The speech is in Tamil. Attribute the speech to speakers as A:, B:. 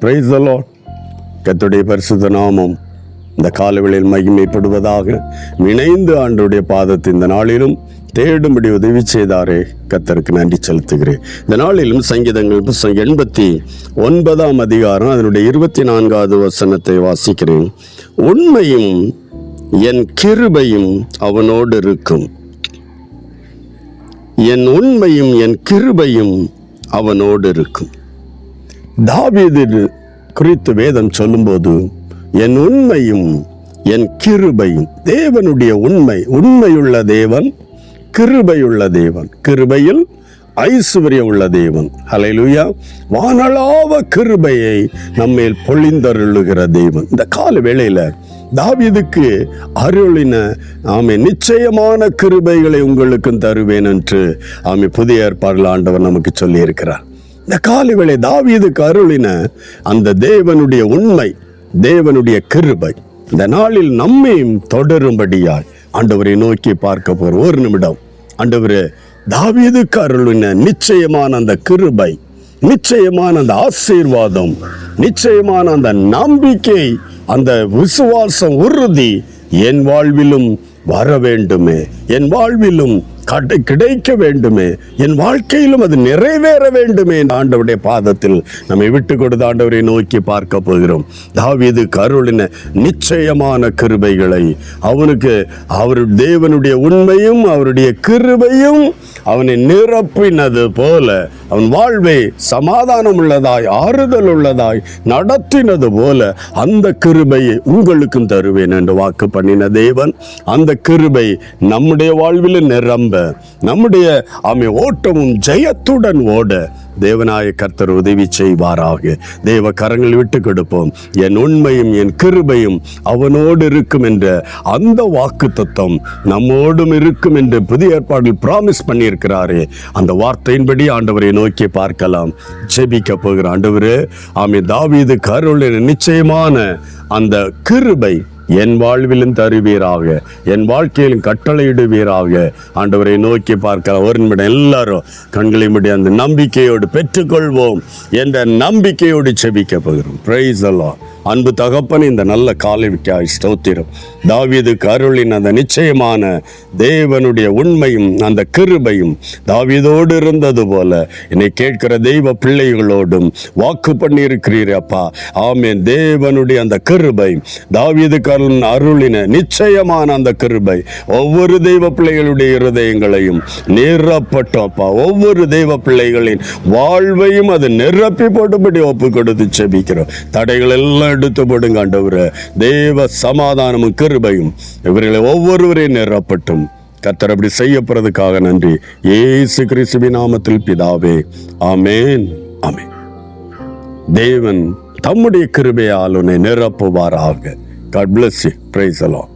A: Praise the Lord. கர்த்தருடைய பரிசுத்த நாமம் இந்த காலவெளியில் மகிமைப்படுவதாக. இணைந்து ஆண்டவருடைய பாதத்தை இந்த நாளிலும் தேடும்படி உதவி செய்தாரே கர்த்தருக்கு நன்றி செலுத்துகிறேன். இந்த நாளிலும் சங்கீதங்கள் புத்தகம் 89 அதிகாரம் அதனுடைய 24வது வசனத்தை வாசிக்கிறேன். உண்மையும் என் கிருபையும் அவனோடு இருக்கும். என் உண்மையும் என் கிருபையும் அவனோடு இருக்கும். தாவீது குறித்து வேதம் சொல்லும்போது என் உண்மையும் என் கிருபையும், தேவனுடைய உண்மையுள்ள தேவன், கிருபையுள்ள தேவன், கிருபையில் ஐஸ்வர்யம் உள்ள தேவன். ஹல்லேலூயா. வானளாவ கிருபையை நம்மேல் பொழிந்தருளுகிற தேவன். இந்த கால வேளையில தாவீதுக்கு அருளின நிச்சயமான கிருபைகளை உங்களுக்கும் தருவேன் என்று புதிய ஏற்பாடுல ஆண்டவர் நமக்கு சொல்லி இருக்கிறார். இந்த கால வேளை தாவீதுக்கு அருளின அந்த தேவனுடைய உண்மை, தேவனுடைய கிருபை இந்த நாளில் நம்மையும் தொடரும்படியாய் ஆண்டவரை நோக்கி பார்க்க போறோம். ஒரு நிமிடம். ஆண்டவரே, தாவீதுக்கு அருளின நிச்சயமான அந்த கிருபை, நிச்சயமான அந்த ஆசீர்வாதம், நிச்சயமான அந்த நம்பிக்கை, அந்த விசுவாசம், உறுதி என் வாழ்விலும் வர வேண்டுமே, என் வாழ்விலும் கிடைக்க வேண்டுமே, என் வாழ்க்கையிலும் அது நிறைவேற வேண்டுமே. ஆண்டவருடைய பாதத்தில் நம்மை விட்டு கொடுத்து ஆண்டவரை நோக்கி பார்க்க போகிறோம். தாவீது அருளின நிச்சயமான கிருபைகளை அவனுக்கு தேவனுடைய உண்மையும் அவருடைய கிருபையும் அவனை நிரப்பினது போல அவன் வாழ்வை சமாதானம் உள்ளதாய், ஆறுதல் உள்ளதாய் நடத்தினது போல அந்த கிருபையை உங்களுக்கும் தருவேன் என்று வாக்கு பண்ணின தேவன் அந்த கிருபை நம்முடைய வாழ்வில் நிரம்ப, நம்முடைய ஓட்டமும் ஜெயத்துடன் ஓட தேவனாய கர்த்தர் உதவி செய்வாராக. தேவ கரங்கள் விட்டு கொடுப்போம். என் உண்மையும் என் கிருபையும் அவனோடு இருக்கும் என்ற அந்த வாக்கு தத்துவம் நம்மோடும் இருக்கும் என்று புதிய ஏற்பாடில் பிராமிஸ் பண்ணியிருக்கிறாரே, அந்த வார்த்தையின்படி ஆண்டவரை நோக்கி பார்க்கலாம். ஜெபிக்க போகிற ஆண்டவரே, தாவீது அருளின நிச்சயமான அந்த கிருபை என் வாழ்விலும் தருவீராக, என் வாழ்க்கையிலும் கட்டளையிடுவீராக. ஆண்டவரை நோக்கி பார்க்கலாம். ஒரு நிமிடம் எல்லாரும் கண்களை மூடி அந்த நம்பிக்கையோடு பெற்றுக்கொள்வோம் என்ற நம்பிக்கையோடு செபிக்க போகிறோம். Praise the Lord. அன்பு தகப்பன், இந்த நல்ல காலைக்காய் ஸ்தோத்திரம். தாவீதுக்கு அருளின் அந்த நிச்சயமான தேவனுடைய உண்மையும் அந்த கிருபையும் தாவீதோடு இருந்தது போல என்னை கேட்கிற தெய்வ பிள்ளைகளோடும் வாக்கு பண்ணியிருக்கிறீர் அப்பா. ஆமென். தேவனுடைய அந்த கிருபை, தாவீதுக்கு அருளின நிச்சயமான அந்த கிருபை ஒவ்வொரு தெய்வ பிள்ளைகளுடைய இருதயங்களையும் நிரப்பட்டோப்பா. ஒவ்வொரு தெய்வ பிள்ளைகளின் வாழ்வையும் அது நிரப்பி போட்டுபடி ஒப்பு கொடுத்து செபிக்கிறோம். தடைகள் எல்லாம் எடுத்து போடுங்க ஆண்டவரே. தேவ சமாதானமும் கிருபையும் இவர்களை ஒவ்வொருவரையும் நிரப்பட்டும். கர்த்தர் அப்படி செய்யப்படுறதுக்காக நன்றி. இயேசு கிறிஸ்துவின் நாமத்தில் பிதாவே, ஆமென், ஆமென். தேவன் தம்முடைய கிருபையால் உன்னை நிரப்புவாராக. God bless you. Praise the Lord.